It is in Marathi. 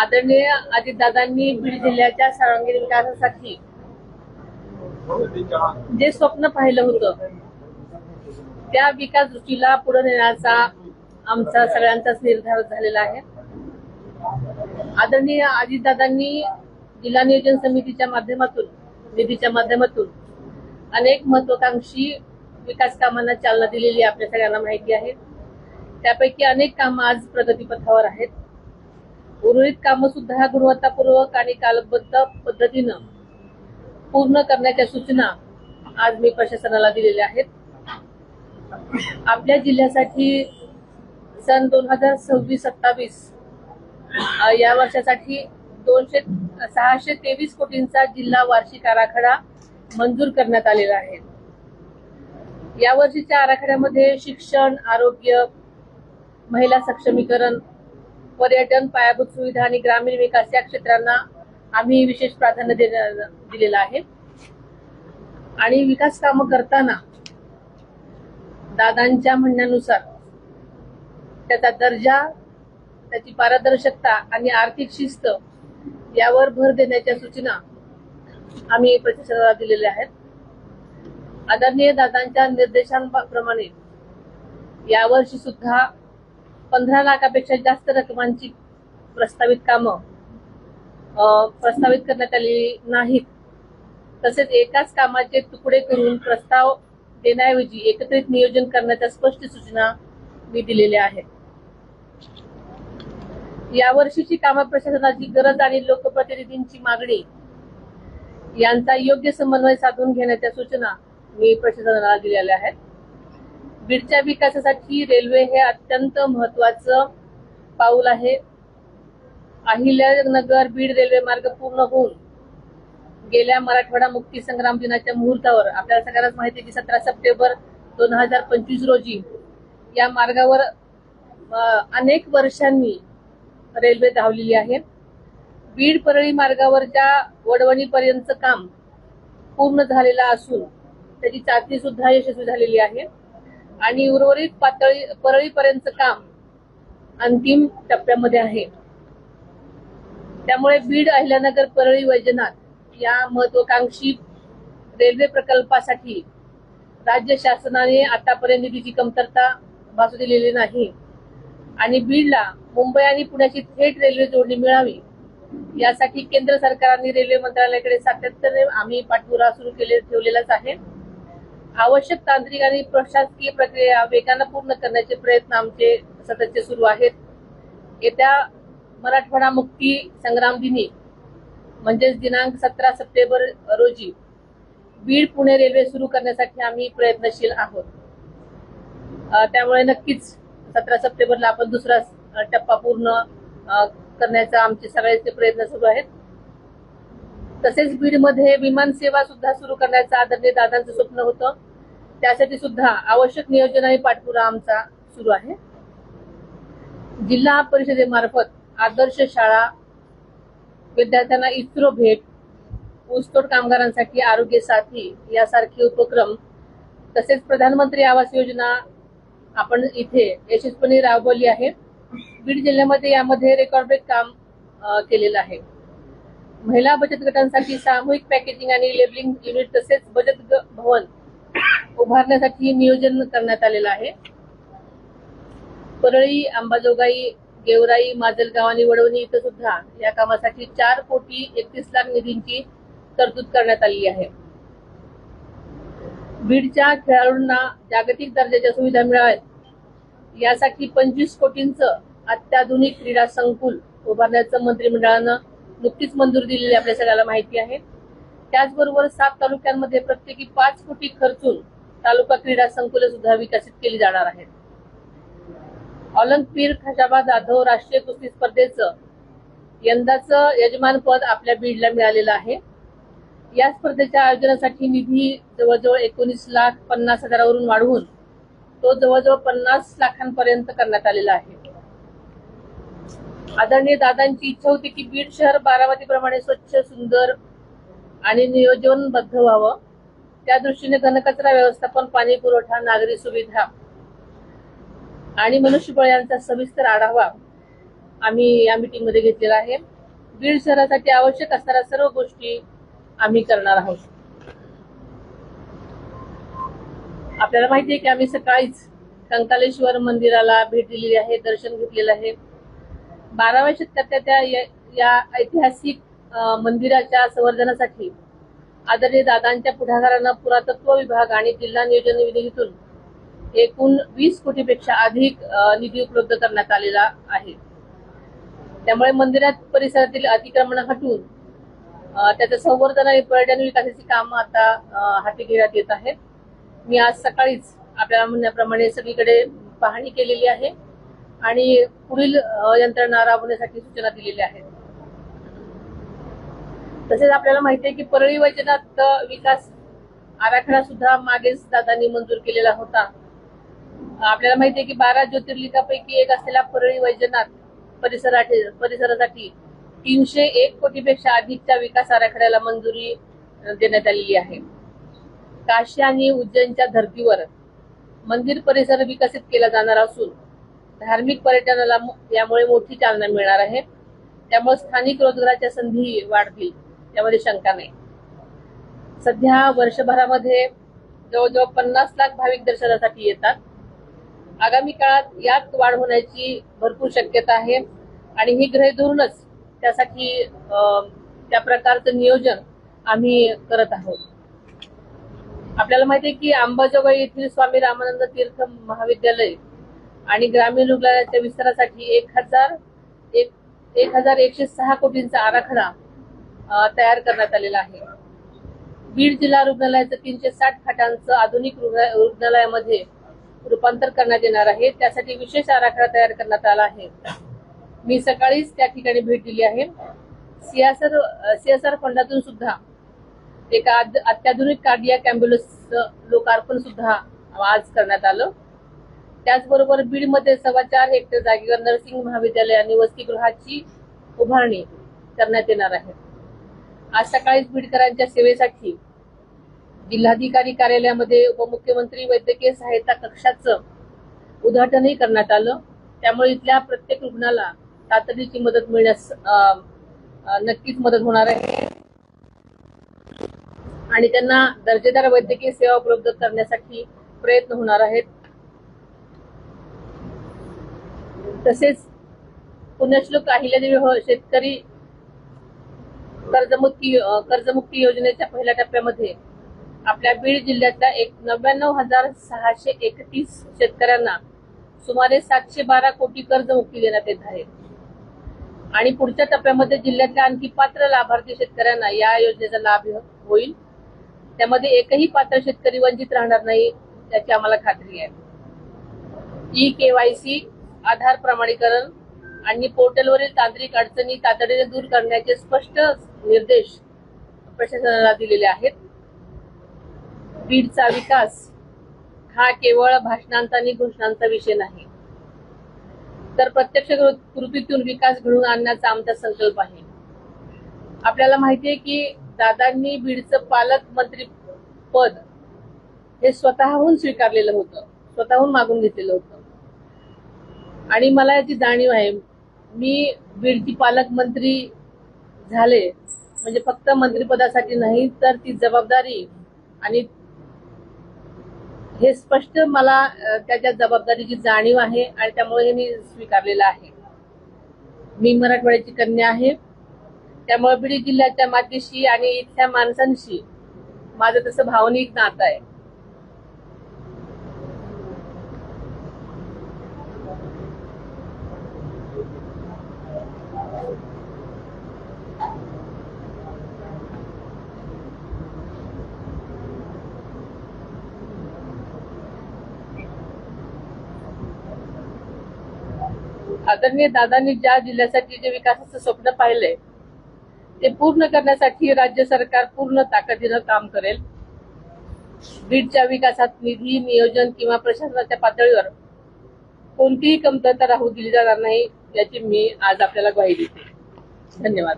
आदरणीय अजितदादांनी बीड जिल्ह्याच्या सर्वांगीण विकासासाठी जे स्वप्न पाहिलं होतं त्या विकास दृष्टीला पुढे नेण्याचा आमचा सगळ्यांचाच निर्धार झालेला आहे। आदरणीय अजितदादांनी जिल्हा नियोजन समितीच्या माध्यमातून निधीच्या माध्यमातून अनेक महत्वाकांक्षी विकास कामांना चालना दिलेली आपल्या सगळ्यांना माहिती आहे। त्यापैकी अनेक कामं आज प्रगतीपथावर आहेत। उर्वरित कामं सुद्धा गुणवत्तापूर्वक आणि कालबद्ध पद्धतीनं पूर्ण करण्याच्या सूचना आज मी प्रशासनाला दिलेल्या आहेत। आपल्या जिल्ह्यासाठी सन 2026-27 या वर्षासाठी 623 कोटींचा जिल्हा वार्षिक आराखडा मंजूर करण्यात आलेला आहे। या वर्षीच्या आराखड्यामध्ये शिक्षण, आरोग्य, महिला सक्षमीकरण, पर्यटन, पायाभूत सुविधा आणि ग्रामीण विकास या क्षेत्रांना आम्ही विशेष प्राधान्य दिलेलं आहे। आणि विकास कामं करताना दादांच्या म्हणण्यानुसार त्याचा दर्जा, त्याची पारदर्शकता आणि आर्थिक शिस्त यावर भर देण्याच्या सूचना आम्ही प्रशासनाला दिलेल्या आहेत। आदरणीय दादांच्या निर्देशांप्रमाणे यावर्षी सुद्धा 15 लाखापेक्षा जास्त रकमांची प्रस्तावित कामं प्रस्तावित करण्यात आलेली नाहीत। तसेच एकाच कामाचे तुकडे करून प्रस्ताव देण्याऐवजी एकत्रित नियोजन करण्याच्या स्पष्ट सूचना मी दिलेल्या आहेत। यावर्षीची कामं प्रशासनाची गरज आणि लोकप्रतिनिधींची मागणी यांचा योग्य समन्वय साधून घेण्याच्या सूचना मी प्रशासनाला दिलेल्या आहेत। बीडच्या विकासासाठी रेल्वे हे अत्यंत महत्वाचं पाऊल आहे। अहिल्यानगर बीड रेल्वे मार्ग पूर्ण होऊन गेल्या मराठवाडा मुक्ती संग्राम दिनाच्या मुहूर्तावर आपल्याला सगळ्यांनाच माहिती आहे की 17 सप्टेंबर 2025 रोजी या मार्गावर अनेक वर्षांनी रेल्वे धावलेली आहे। बीड परळी मार्गावरच्या वडवणीपर्यंतचं काम पूर्ण झालेलं असून त्याची चाचणी सुद्धा यशस्वी झालेली आहे आणि उर्वरित परळीपर्यंतचं काम अंतिम टप्प्यामध्ये आहे। त्यामुळे बीड अहिल्यानगर परळी वैजनाथ या महत्वाकांक्षी रेल्वे प्रकल्पासाठी राज्य शासनाने आतापर्यंत निधीची कमतरता भासू दिलेली नाही आणि बीडला मुंबई आणि पुण्याची थेट रेल्वे जोडणी मिळावी यासाठी केंद्र सरकारने रेल्वे मंत्रालयाकडे सातत्याने आम्ही पाठपुरावा सुरू ठेवलेलाच आहे। आवश्यक तांत्रिक आणि प्रशासकीय प्रक्रिया वेगाने पूर्ण करण्याचे प्रयत्न आमचे सततचे सुरू आहेत। येत्या मराठवाडा मुक्ती संग्राम दिनी म्हणजेच दिनांक 17 सप्टेंबर रोजी बीड पुणे रेल्वे सुरू करण्यासाठी आम्ही प्रयत्नशील आहोत। त्यामुळे नक्कीच 17 सप्टेंबरला आपण दुसरा टप्पा पूर्ण करण्याचा आमचे सगळ्याचे प्रयत्न सुरू आहेत। तसेच बीडमध्ये विमान सेवा सुद्धा सुरू करण्याचं आदरणीय दादांचं स्वप्न होतं। त्यासाठी सुद्धा आवश्यक नियोजन आणि पाठपुरावा आमचा सुरू आहे। जिल्हा परिषदेमार्फत आदर्श शाळा, विद्यार्थ्यांना इस्रो भेट, ऊसतोड कामगारांसाठी आरोग्य साथी यासारखे उपक्रम तसेच प्रधानमंत्री आवास योजना आपण इथे यशस्वीपणे राबवली आहे। बीड जिल्ह्यामध्ये यामध्ये रेकॉर्ड ब्रेक काम केलेलं आहे। महिला बचत गटांसाठी सामूहिक पॅकेजिंग आणि लेबलिंग युनिट तसेच बचत भवन उभारण्यासाठी नियोजन करण्यात आलेलं आहे। परळी, अंबाजोगाई, गेवराई, माजलगाव आणि वडवणी इथं सुद्धा या कामासाठी 4,31 लाख निधीची तरतूद करण्यात आली आहे। बीडच्या खेळाडूंना जागतिक दर्जाच्या सुविधा मिळाव्यात यासाठी 25 कोटींचं अत्याधुनिक क्रीडा संकुल उभारण्याचं मंत्रिमंडळानं नुकतीच मंजुरी दिलेली आपल्या सगळ्याला माहिती आहे। त्याचबरोबर 7 तालुक्यांमध्ये प्रत्येकी 5 कोटी खर्चून तालुका क्रीडा संकुले सुद्धा विकसित केली जाणार आहेत। ऑलिम्पिक खशाबा जाधव राष्ट्रीय कुस्ती स्पर्धेचं यंदाचं यजमानपद आपल्या बीडला मिळालेलं आहे। या स्पर्धेच्या आयोजनासाठी निधी जवळजवळ 19,50,000 वरून वाढवून तो जवळजवळ 50 लाखांपर्यंत करण्यात आलेला आहे। आदरणीय दादांची इच्छा होती की बीड शहर बारामतीप्रमाणे स्वच्छ, सुंदर आणि नियोजनबद्ध व्हावं। त्या दृष्टीने घनकचरा व्यवस्थापन, पाणी पुरवठा, नागरी सुविधा आणि मनुष्यबळ यांचा सविस्तर आढावा आम्ही या मीटिंग मध्ये घेतलेला आहे. बीड शहरासाठी आवश्यक असणाऱ्या सर्व गोष्टी आम्ही करणार आहोत. आपल्याला माहिती आहे की आम्ही सकाळीच कंकालेश्वर मंदिराला भेट दिलेली आहे, दर्शन घेतलेलं आहे. 12व्या शतकाच्या या ऐतिहासिक मंदिराच्या संवर्धनासाठी आदरणीय दादांच्या पुढाकारानं पुरातत्व विभाग आणि जिल्हा नियोजन निधीतून एकूण 20 कोटीपेक्षा अधिक निधी उपलब्ध करण्यात आलेला आहे. त्यामुळे मंदिरात परिसरातील अतिक्रमण हटवून त्याचं संवर्धन आणि पर्यटन विकासाची कामं आता हाती घेण्यात येत आहेत. मी आज सकाळीच आपल्याला म्हणण्याप्रमाणे सगळीकडे पाहणी केलेली आहे आणि पुढील यंत्रणा राबवण्यासाठी सूचना दिलेल्या आहेत. तसेच आपल्याला माहिती आहे की परळी वैजनाथ विकास आराखडा सुद्धा मागेच दादांनी मंजूर केलेला होता. आपल्याला माहिती आहे की 12 ज्योतिर्लिंगापैकी एक असलेला परळी वैजनाथ परिसरासाठी 301 कोटीपेक्षा अधिकच्या विकास आराखड्याला मंजुरी देण्यात आलेली आहे. काशी आणि उज्जैनच्या धर्तीवर मंदिर परिसर विकसित केला जाणार असून धार्मिक पर्यटनाला यामुळे मोठी चालना मिळणार आहे. त्यामुळे स्थानिक रोजगाराच्या संधी वाढतील यामध्ये शंका नाही. सध्या वर्षभरामध्ये जवळजवळ 50 लाख भाविक दर्शनासाठी येतात. आगामी काळात यात वाढ होण्याची भरपूर शक्यता आहे आणि ही गृहीत धरूनच त्यासाठी त्या प्रकारचं नियोजन आम्ही करत आहोत. आपल्याला माहिती आहे की अंबाजोगाई येथील स्वामी रामानंद तीर्थ महाविद्यालय आणि ग्रामीण रुग्णालयाच्या विस्तारासाठी 1106 कोटींचा आराखडा तयार करण्यात आलेला आहे. बीड जिल्हा रुग्णालयाचं 360 खाटांचं आधुनिक रुग्णालयामध्ये रूपांतर करण्यात येणार आहे. त्यासाठी विशेष आराखडा तयार करण्यात आला आहे. मी सकाळीच त्या ठिकाणी भेट दिली आहे. सीएसआर फंडातून सुद्धा एका अत्याधुनिक कार्डियाक अँब्युलन्स लोकार्पण सुद्धा आज करण्यात आलं. त्याचबरोबर बीडमध्ये 4.25 हेक्टर जागेवर नर्सिंग महाविद्यालय आणि वसतिगृहाची उभारणी करण्यात येणार आहे. आज सकाळीच बीडकरांच्या सेवेसाठी जिल्हाधिकारी कार्यालयामध्ये उपमुख्यमंत्री वैद्यकीय सहायता कक्षाचं उद्घाटनही करण्यात आलं. त्यामुळे इथल्या प्रत्येक रुग्णाला तातडीची मदत मिळण्यास नक्कीच मदत होणार आहे आणि त्यांना दर्जेदार वैद्यकीय सेवा उपलब्ध करण्यासाठी प्रयत्न होणार आहेत. तसेच पुण्यश्लोक अहिल्यादेवी शेतकरी कर्जमुक्ती योजनेच्या पहिल्या टप्प्यामध्ये आपल्या बीड जिल्ह्यातल्या 99,631 शेतकऱ्यांना सुमारे 712 कोटी कर्जमुक्ती देण्यात येत आहे आणि पुढच्या टप्प्यामध्ये जिल्ह्यातल्या आणखी पात्र लाभार्थी शेतकऱ्यांना या योजनेचा लाभ होईल. त्यामध्ये एकही पात्र शेतकरी वंचित राहणार नाही याची आम्हाला खात्री आहे. KYC, आधार प्रमाणीकरण आणि पोर्टलवरील तांत्रिक अडचणी तातडीने दूर करण्याचे स्पष्ट निर्देश प्रशासनाला दिलेले आहेत. बीडचा विकास हा केवळ भाषणांचा आणि घोषणांचा विषय नाही, तर प्रत्यक्ष कृतीतून विकास घडवून आणण्याचा आमचा संकल्प आहे. आपल्याला माहिती आहे की दादांनी बीडचं पालकमंत्री पद हे स्वतःहून स्वीकारलेलं होतं, स्वतःहून मागून घेतलेलं होतं आणि मला याची जाणीव आहे. मी बीडची पालकमंत्री झाले म्हणजे फक्त मंत्रिपदासाठी नाही, तर ती जबाबदारी आणि हे स्पष्ट मला त्याच्या जबाबदारीची जाणीव आहे आणि त्यामुळे मी स्वीकारलेलं आहे. मी मराठवाड्याची कन्या आहे, त्यामुळे बीड जिल्ह्याच्या मातीशी आणि इथल्या माणसांशी माझं तसं भावनिक नातं आहे. आदरणीय दादांनी ज्या जिल्ह्यासाठी जे विकासाचं स्वप्न पाहिलंय ते पूर्ण करण्यासाठी राज्य सरकार पूर्ण ताकदीनं काम करेल. बीडच्या विकासात निधी, नियोजन किंवा प्रशासनाच्या पातळीवर कोणतीही कमतरता राहू दिली जाणार नाही याची मी आज आपल्याला ग्वाही देते. धन्यवाद.